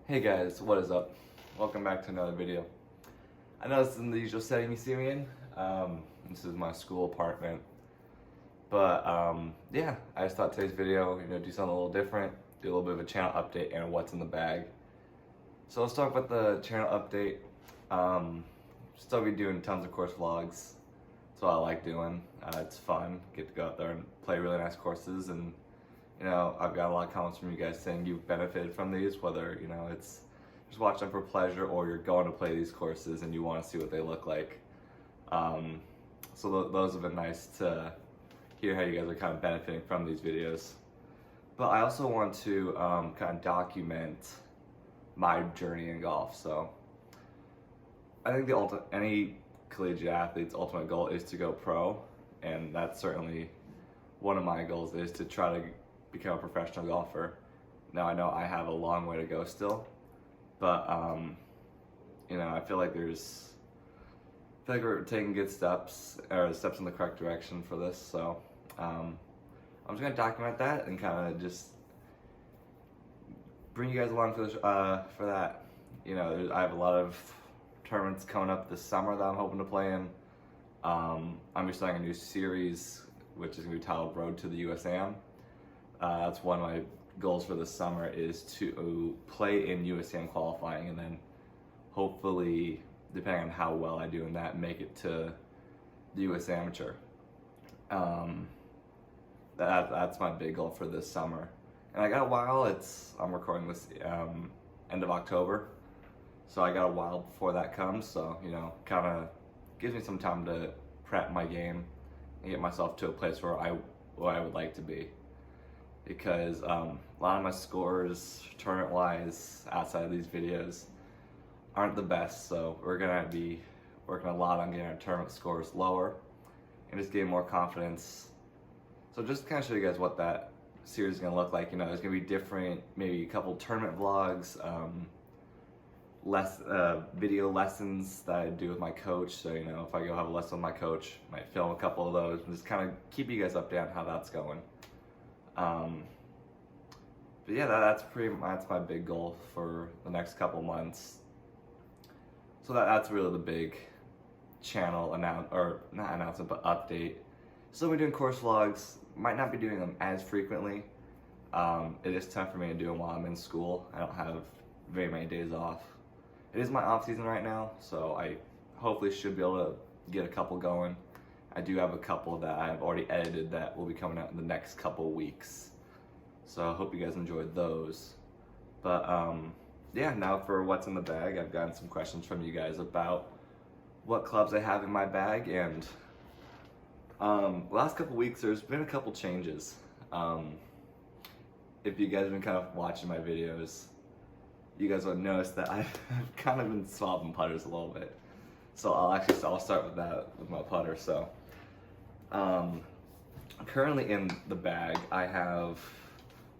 Hey guys, what is up? Welcome back to another video. I know this isn't the usual setting you see me in. This is my school apartment. But yeah, I just thought today's video, do something a little different, do a little bit of a channel update and what's in the bag. So let's talk about the channel update. Still be doing tons of course vlogs. That's what I like doing. It's fun. Get to go out there and play really nice courses, and I've got a lot of comments from you guys saying you've benefited from these, whether, it's just watch them for pleasure or you're going to play these courses and you want to see what they look like. So those have been nice to hear how you guys are kind of benefiting from these videos. But I also want to kind of document my journey in golf. So I think any collegiate athlete's ultimate goal is to go pro, and that's certainly one of my goals, is to try to become a professional golfer. Now I know I have a long way to go still, but I feel like we're taking good steps, or steps in the correct direction for this. So I'm just gonna document that and kind of just bring you guys along for that. I have a lot of tournaments coming up this summer that I'm hoping to play in. I'm be starting a new series, which is gonna be titled Road to the USAM. That's one of my goals for this summer, is to play in USAM qualifying, and then hopefully, depending on how well I do in that, make it to the US Amateur. That's my big goal for this summer. And I got a while. I'm recording this end of October, so I got a while before that comes. So kind of gives me some time to prep my game and get myself to a place where I would like to be. Because a lot of my scores, tournament-wise, outside of these videos, aren't the best. So we're gonna be working a lot on getting our tournament scores lower and just getting more confidence. So just to kind of show you guys what that series is gonna look like. There's gonna be different, maybe a couple tournament vlogs, video lessons that I do with my coach. So if I go have a lesson with my coach, I might film a couple of those and just kind of keep you guys updated on how that's going. But yeah, that's my big goal for the next couple months. So that's really the big channel not announcement, but update. Still be doing course vlogs. Might not be doing them as frequently. It is tough for me to do them while I'm in school. I don't have very many days off. It is my off season right now, so I hopefully should be able to get a couple going. I do have a couple that I've already edited that will be coming out in the next couple weeks. So I hope you guys enjoyed those. But yeah, now for what's in the bag. I've gotten some questions from you guys about what clubs I have in my bag, and last couple weeks there's been a couple changes. If you guys have been kind of watching my videos, you guys will notice that I've kind of been swapping putters a little bit. So I'll start with that, with my putter. So currently in the bag I have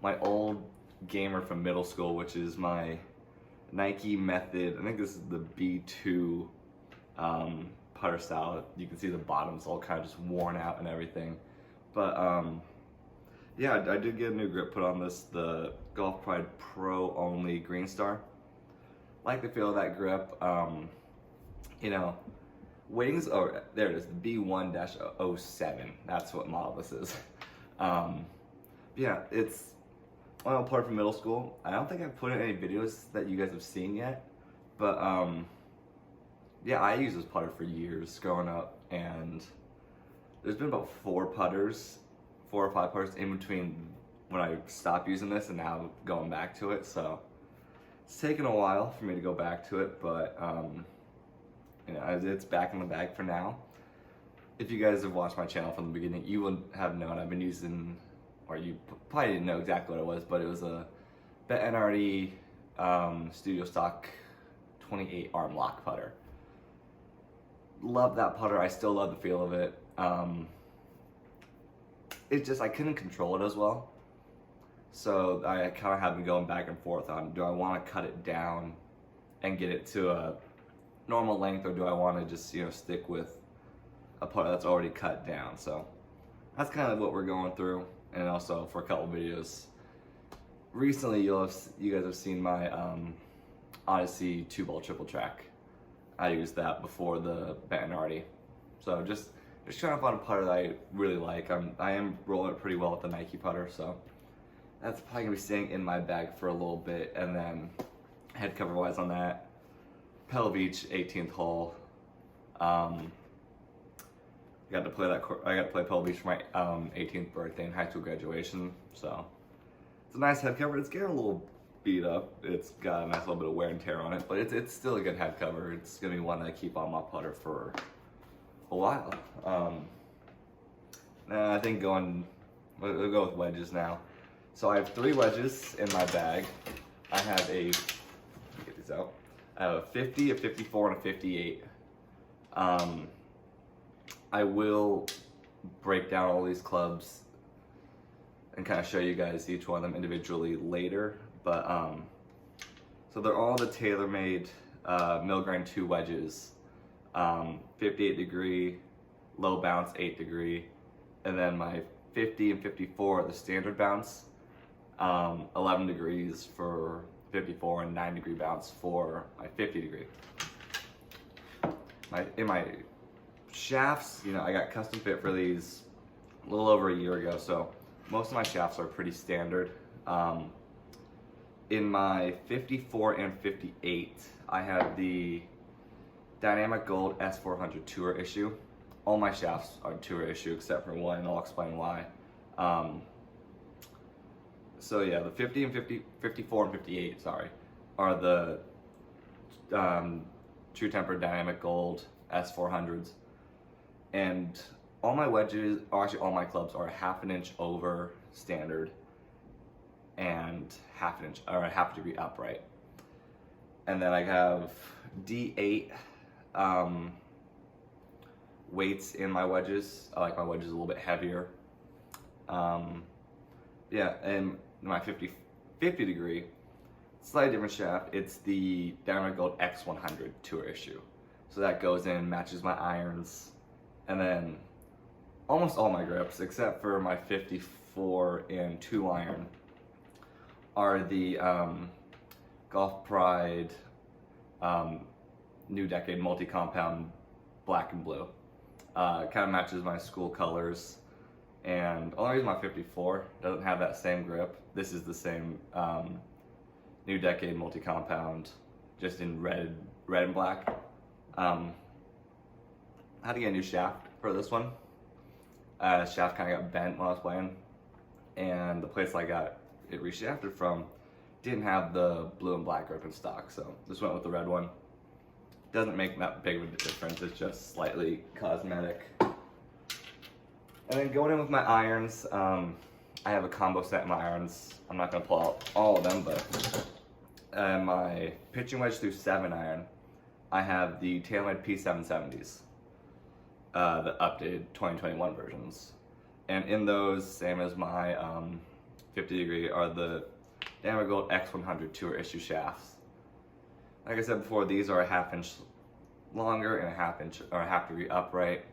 my old Gamer from middle school, which is my Nike Method. I think this is the B2 putter style. You can see the bottom's all kind of just worn out and everything. But yeah, I did get a new grip put on this, the Golf Pride Pro Only Green Star. Like the feel of that grip. Wings, oh, there it is, the B1-07. That's what model this is. Yeah, it's my old putter from middle school. I don't think I've put in any videos that you guys have seen yet, but yeah, I used this putter for years growing up, and there's been about 4 or 5 putters in between when I stopped using this and now going back to it. So it's taken a while for me to go back to it, but it's back in the bag for now. If you guys have watched my channel from the beginning, you would have known I've been using, or you probably didn't know exactly what it was, but it was a BetNRD Studio Stock 28 arm lock putter. Love that putter. I still love the feel of it. It's just I couldn't control it as well, so I kind of have been going back and forth on, do I want to cut it down and get it to a normal length, or do I want to just stick with a putter that's already cut down? So that's kind of what we're going through. And also for a couple videos recently, you guys have seen my Odyssey 2-ball triple track. I used that before the Bettinardi. So just trying to find a putter that I really like. I am rolling it pretty well with the Nike putter, so that's probably gonna be staying in my bag for a little bit. And then head cover wise on that, Pebble Beach 18th hole. I got to play Pebble Beach for my 18th birthday and high school graduation. So it's a nice head cover. It's getting a little beat up. It's got a nice little bit of wear and tear on it, but it's still a good head cover. It's gonna be one that I keep on my putter for a while. I think we'll go with wedges now. So I have 3 wedges in my bag. I have let me get these out. I have a 50, a 54, and a 58. I will break down all these clubs and kind of show you guys each one of them individually later. But so they're all the TaylorMade Milgrind 2 wedges. 58 degree, low bounce 8 degree, and then my 50 and 54 are the standard bounce, 11 degrees for 54 and 9 degree bounce for my 50 degree. In my shafts, I got custom fit for these a little over a year ago, so most of my shafts are pretty standard. In my 54 and 58, I have the Dynamic Gold S400 Tour issue. All my shafts are Tour issue except for one, and I'll explain why. So yeah, the 50 and 54 and 58, are the True Temper Dynamic Gold S400s. And all my wedges, or actually all my clubs, are a half an inch over standard and half a degree upright. And then I have D8 weights in my wedges. I like my wedges a little bit heavier. Yeah, and my 50 degree, slightly different shaft. It's the Dynamic Gold X100 Tour issue. So that goes in, matches my irons, and then almost all my grips, except for my 54 and 2 iron, are the Golf Pride New Decade multi-compound black and blue. Kind of matches my school colors. And the only reason my 54 doesn't have that same grip, this is the same New Decade multi-compound, just in red and black. I had to get a new shaft for this one. Shaft kind of got bent when I was playing, and the place I got it reshafted from didn't have the blue and black grip in stock, so just went with the red one. Doesn't make that big of a difference, it's just slightly cosmetic. And then going in with my irons, I have a combo set in my irons. I'm not gonna pull out all of them, but my pitching wedge through 7 iron, I have the TaylorMade P770s, the updated 2021 versions. And in those, same as my 50 degree, are the Dynamic Gold X100 Tour issue shafts. Like I said before, these are a half inch longer and a half degree upright.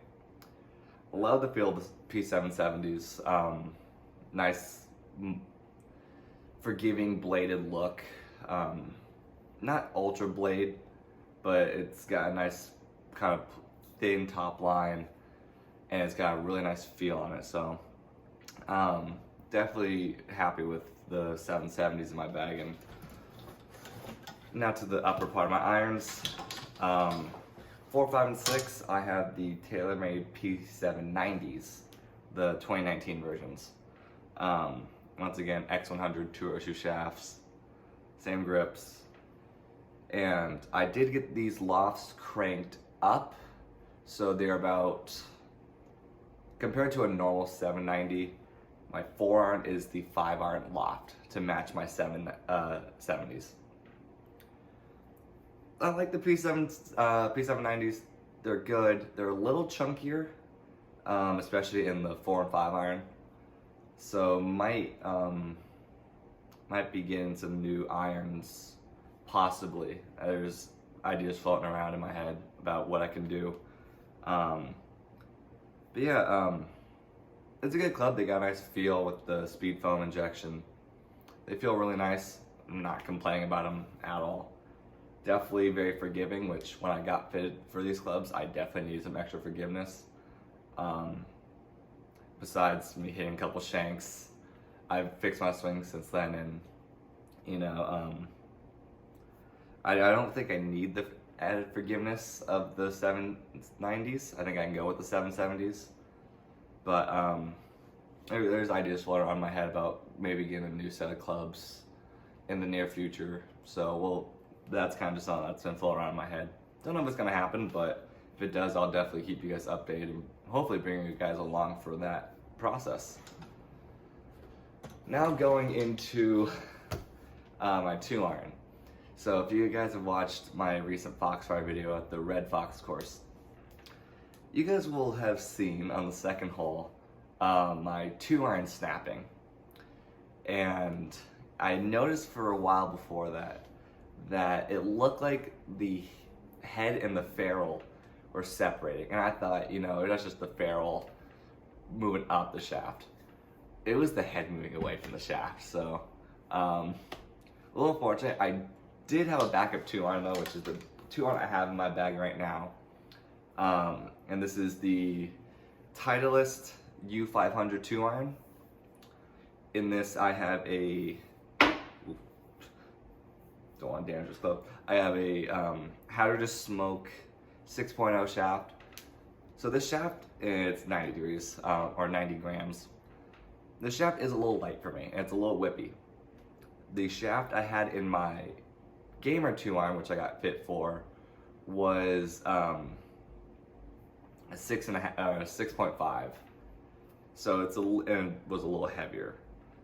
Love the feel of the P770s. Nice, forgiving bladed look. Not ultra blade, but it's got a nice kind of thin top line, and it's got a really nice feel on it. So definitely happy with the 770s in my bag. And now to the upper part of my irons. 4, 5, and 6, I have the TaylorMade P790s, the 2019 versions. Once again, X100 Tour issue shafts, same grips. And I did get these lofts cranked up, so they're about, compared to a normal 790, my 4 iron is the 5 iron loft to match my 770s. I like the P790s. They're good. They're a little chunkier, especially in the 4 and 5 iron. So might be getting some new irons, possibly. There's ideas floating around in my head about what I can do. But yeah, it's a good club. They got a nice feel with the speed foam injection. They feel really nice. I'm not complaining about them at all. Definitely very forgiving, which when I got fitted for these clubs, I definitely needed some extra forgiveness. Besides me hitting a couple shanks, I've fixed my swing since then, and you know, I don't think I need the added forgiveness of the 790s. I think I can go with the 770s, but there's ideas floating around my head about maybe getting a new set of clubs in the near future. So that's kind of just something that's been floating around in my head. Don't know if it's gonna happen, but if it does, I'll definitely keep you guys updated and hopefully bring you guys along for that process. Now going into my 2-iron. So if you guys have watched my recent Foxfire video at the Red Fox course, you guys will have seen on the second hole my 2-iron snapping. And I noticed for a while before that it looked like the head and the ferrule were separating. And I thought, you know, that's just the ferrule moving up the shaft. It was the head moving away from the shaft. So a little unfortunate. I did have a backup 2-iron though, which is the 2-iron I have in my bag right now. And this is the Titleist U500 2-iron. In this I have a, don't want to damage this club. I have a Hazardous Smoke 6.0 shaft. So this shaft, it's 90 degrees, or 90 grams. The shaft is a little light for me, and it's a little whippy. The shaft I had in my Gamer 2-iron, which I got fit for, was a 6.5. So and was a little heavier.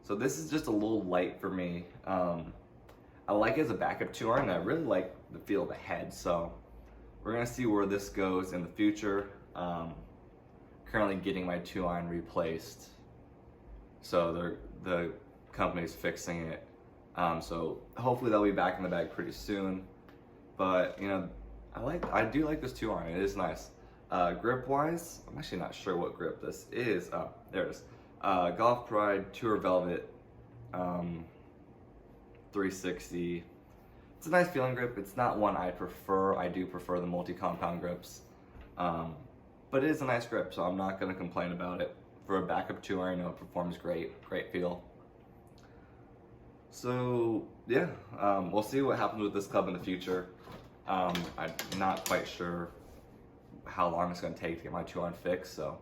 So this is just a little light for me. I like it as a backup 2-iron, and I really like the feel of the head. So we're gonna see where this goes in the future. Currently getting my 2-iron replaced. So the company's fixing it. So hopefully they'll be back in the bag pretty soon. But you know, I do like this 2-iron. It is nice. Grip wise, I'm actually not sure what grip this is. Oh, there it is. Golf Pride Tour Velvet 360. It's a nice feeling grip. It's not one I prefer. I do prefer the multi-compound grips. But it is a nice grip, so I'm not gonna complain about it. For a backup 2-iron, it performs great feel. So yeah, we'll see what happens with this club in the future. I'm not quite sure how long it's gonna take to get my 2-iron fixed, so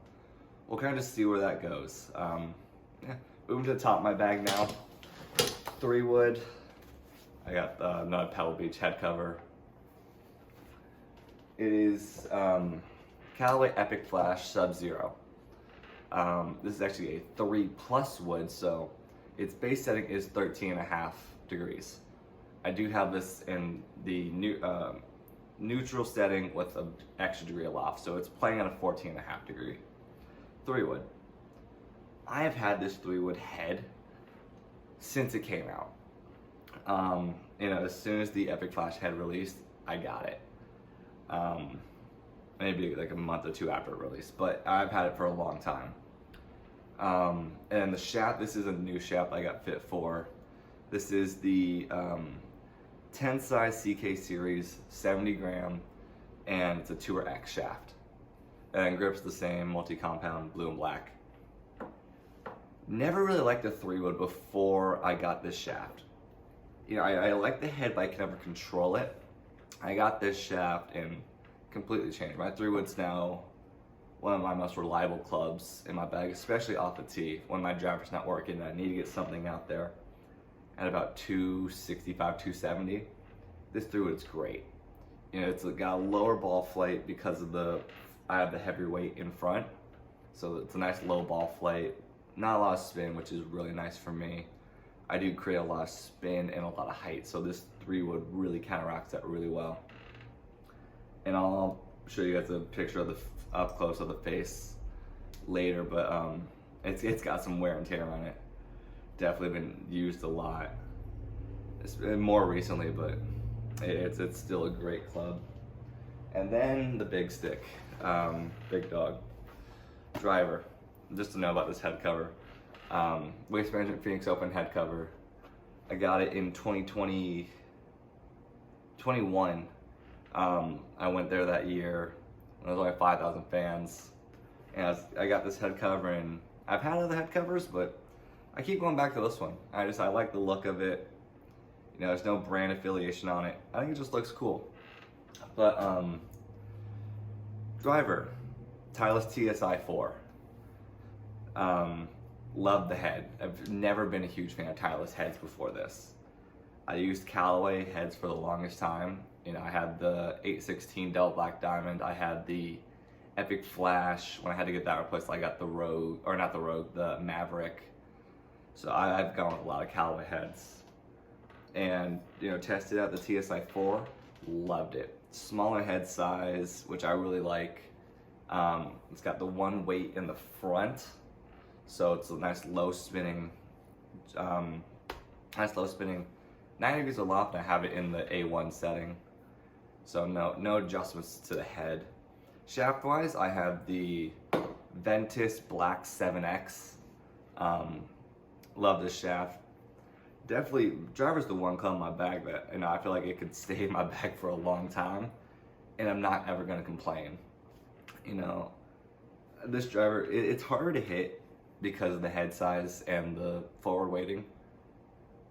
we'll kind of just see where that goes. Yeah, moving to the top of my bag now. 3-wood. I got another Pebble Beach head cover. It is Callaway Epic Flash Sub-Zero. This is actually a 3+ wood, so its base setting is 13.5 degrees. I do have this in the neutral setting with an extra degree of loft, so it's playing on a 14.5 degree 3-wood. I have had this 3-wood head since it came out. You know, as soon as the Epic Flash head released, I got it. Maybe like a month or two after it released, but I've had it for a long time. And the shaft, this is a new shaft I got fit for. This is the 10 size CK series, 70 gram, and it's a Tour X shaft. And grip's the same, multi-compound, blue and black. Never really liked the 3-wood before I got this shaft. You know, I like the head, but I can never control it. I got this shaft and completely changed. My 3-wood's now one of my most reliable clubs in my bag, especially off the tee. When my driver's not working, I need to get something out there at about 265, 270. This 3-wood's great. You know, it's got a lower ball flight because of I have the heavy weight in front. So it's a nice low ball flight. Not a lot of spin, which is really nice for me. I do create a lot of spin and a lot of height, so this 3-wood really counteracts that really well. And I'll show you guys a picture of the up close of the face later, but it's got some wear and tear on it. Definitely been used a lot. It's been more recently, but it's still a great club. And then the big stick, big dog driver. Just to know about this head cover. Waste Management Phoenix Open head cover. I got it in 2020, 21. I went there that year. There was only 5,000 fans, and I got this head cover, and I've had other head covers, but I keep going back to this one. I like the look of it. You know, there's no brand affiliation on it. I think it just looks cool. But driver, Titleist TSI4. Love the head. I've never been a huge fan of Titleist heads before this. I used Callaway heads for the longest time. You know, I had the 816 Delta Black Diamond. I had the Epic Flash. When I had to get that replaced, I got the Rogue, or not the Rogue, the Maverick. So I've gone with a lot of Callaway heads. And, you know, tested out the TSI4, loved it. Smaller head size, which I really like. It's got the one weight in the front, so it's a nice low spinning, 90 degrees of loft. I have it in the A1 setting, so no adjustments to the head. Shaft wise, I have the Ventus Black 7X. Love this shaft. Definitely, driver's the one club in my bag that, you know, I feel like it could stay in my bag for a long time, and I'm not ever gonna complain. You know, this driver, it's harder to hit because of the head size and the forward weighting,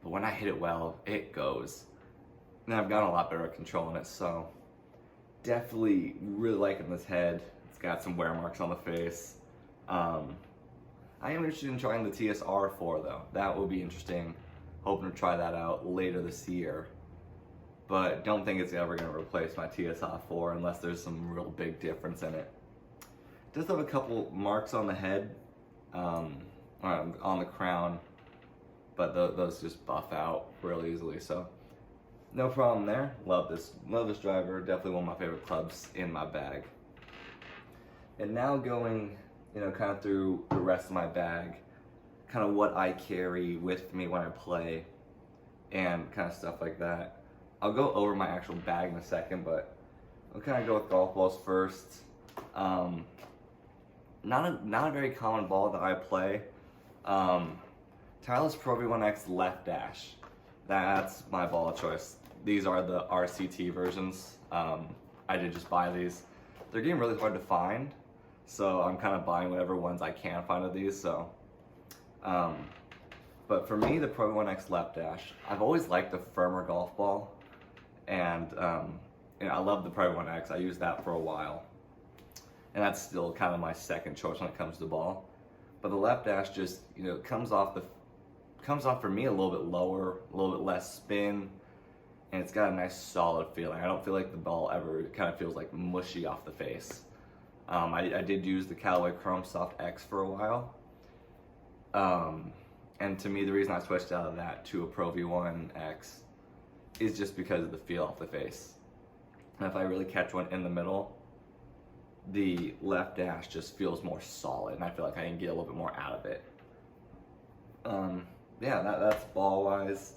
but when I hit it well, it goes. And I've gotten a lot better at controlling it, so definitely really liking this head. It's got some wear marks on the face. I am interested in trying the TSR4 though. That will be interesting. Hoping to try that out later this year, but don't think it's ever going to replace my TSI4 unless there's some real big difference in it. It does have a couple marks on the head, on the crown, but those just buff out real easily, so no problem there. Love this driver. Definitely one of my favorite clubs in my bag. And now going, you know, kind of through the rest of my bag, kind of what I carry with me when I play and kind of stuff like that. I'll go over my actual bag in a second, but I'll kind of go with golf balls first. Not a very common ball that I play. Titleist Pro V1X Left Dash. That's my ball of choice. These are the RCT versions. I did just buy these. They're getting really hard to find, so I'm kind of buying whatever ones I can find of these. So. But for me, the Pro V1X Left Dash, I've always liked the firmer golf ball, and you know, I love the Pro V1X. I used that for a while, and that's still kind of my second choice when it comes to the ball. But the Left Dash just, you know, comes off for me a little bit lower, a little bit less spin, and it's got a nice solid feeling. I don't feel like the ball ever kind of feels like mushy off the face. I did use the Callaway Chrome Soft X for a while. And to me, the reason I switched out of that to a Pro V1X is just because of the feel off the face. And if I really catch one in the middle, the Left Dash just feels more solid, and I feel like I can get a little bit more out of it. Yeah, that's ball-wise.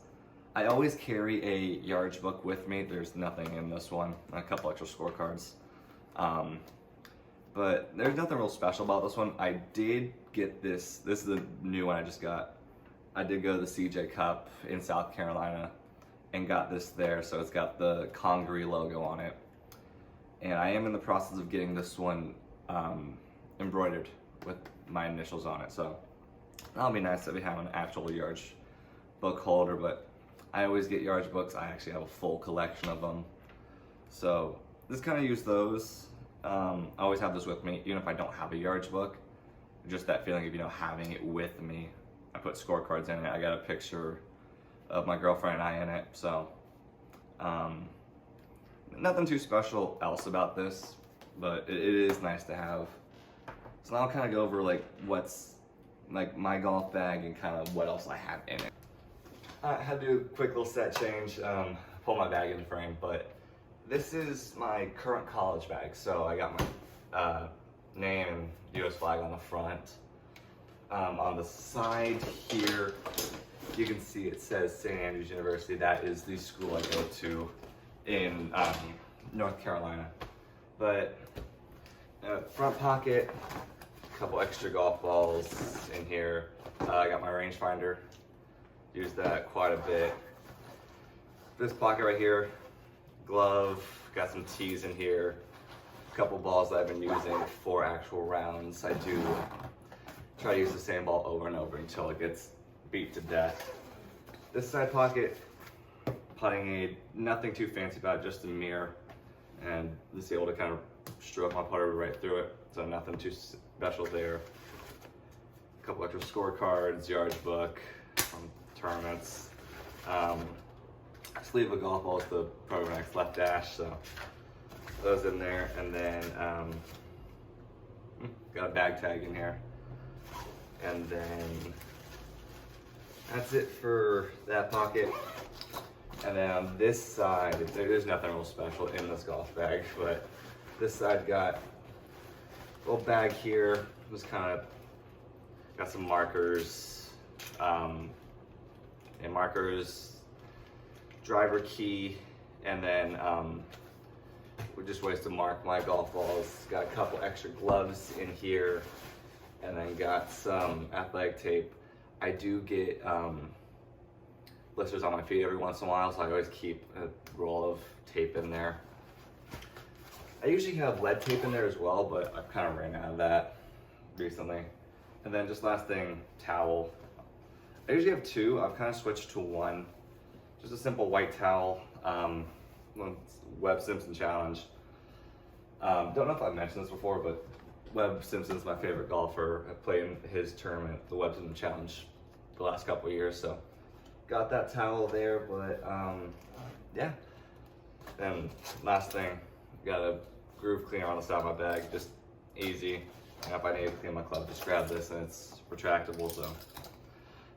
I always carry a yardage book with me. There's nothing in this one, a couple extra scorecards. But there's nothing real special about this one. I did get this is the new one I just got. I did go to the CJ Cup in South Carolina and got this there, so it's got the Congaree logo on it. And I am in the process of getting this one embroidered with my initials on it, so that'll be nice to be having an actual yardage book holder, but I always get yardage books. I actually have a full collection of them, so just kind of use those. I always have this with me, even if I don't have a yardage book. Just that feeling of, you know, having it with me. I put scorecards in it. I got a picture of my girlfriend and I in it. So, nothing too special else about this, but it is nice to have. So now I'll kind of go over like what's like my golf bag and kind of what else I have in it. I had to do a quick little set change, pull my bag in the frame, but this is my current college bag. So I got my name and US flag on the front. On the side here, you can see it says St. Andrews University. That is the school I go to in North Carolina. But front pocket, a couple extra golf balls in here. I got my rangefinder, use that quite a bit. This pocket right here, glove, got some tees in here, a couple balls that I've been using for actual rounds. I do try to use the same ball over and over until it gets beat to death. This side pocket, putting aid, nothing too fancy about it, just a mirror, and just able to kind of stroke my putter right through it, so nothing too special there. A couple extra scorecards, yardage book, tournaments. Sleeve of golf balls, the Pro Max Left Dash, so those in there, and then got a bag tag in here, and then that's it for that pocket. And then on this side, there's nothing real special in this golf bag, but this side got a little bag here. Just kind of got some markers, driver key, and then just ways to mark my golf balls. Got a couple extra gloves in here, and then got some athletic tape. I do get blisters on my feet every once in a while, so I always keep a roll of tape in there. I usually have lead tape in there as well, but I've kind of ran out of that recently. And then just last thing, towel. I usually have two. I've kind of switched to one. Just a simple white towel. Webb Simpson Challenge. Don't know if I've mentioned this before, but Webb Simpson's my favorite golfer. I played in his tournament, the Webb Simpson Challenge, the last couple of years, so got that towel there. But yeah. And last thing, got a groove cleaner on the side of my bag, just easy. And if I need to clean my club, just grab this, and it's retractable, so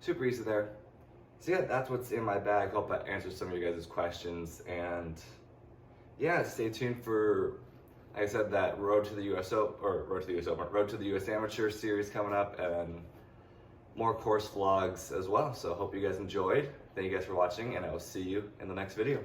super easy there. So yeah, that's what's in my bag. Hope that answers some of you guys' questions. And yeah, stay tuned for, like I said, that Road to the US Amateur series coming up, and more course vlogs as well. So hope you guys enjoyed. Thank you guys for watching, and I will see you in the next video.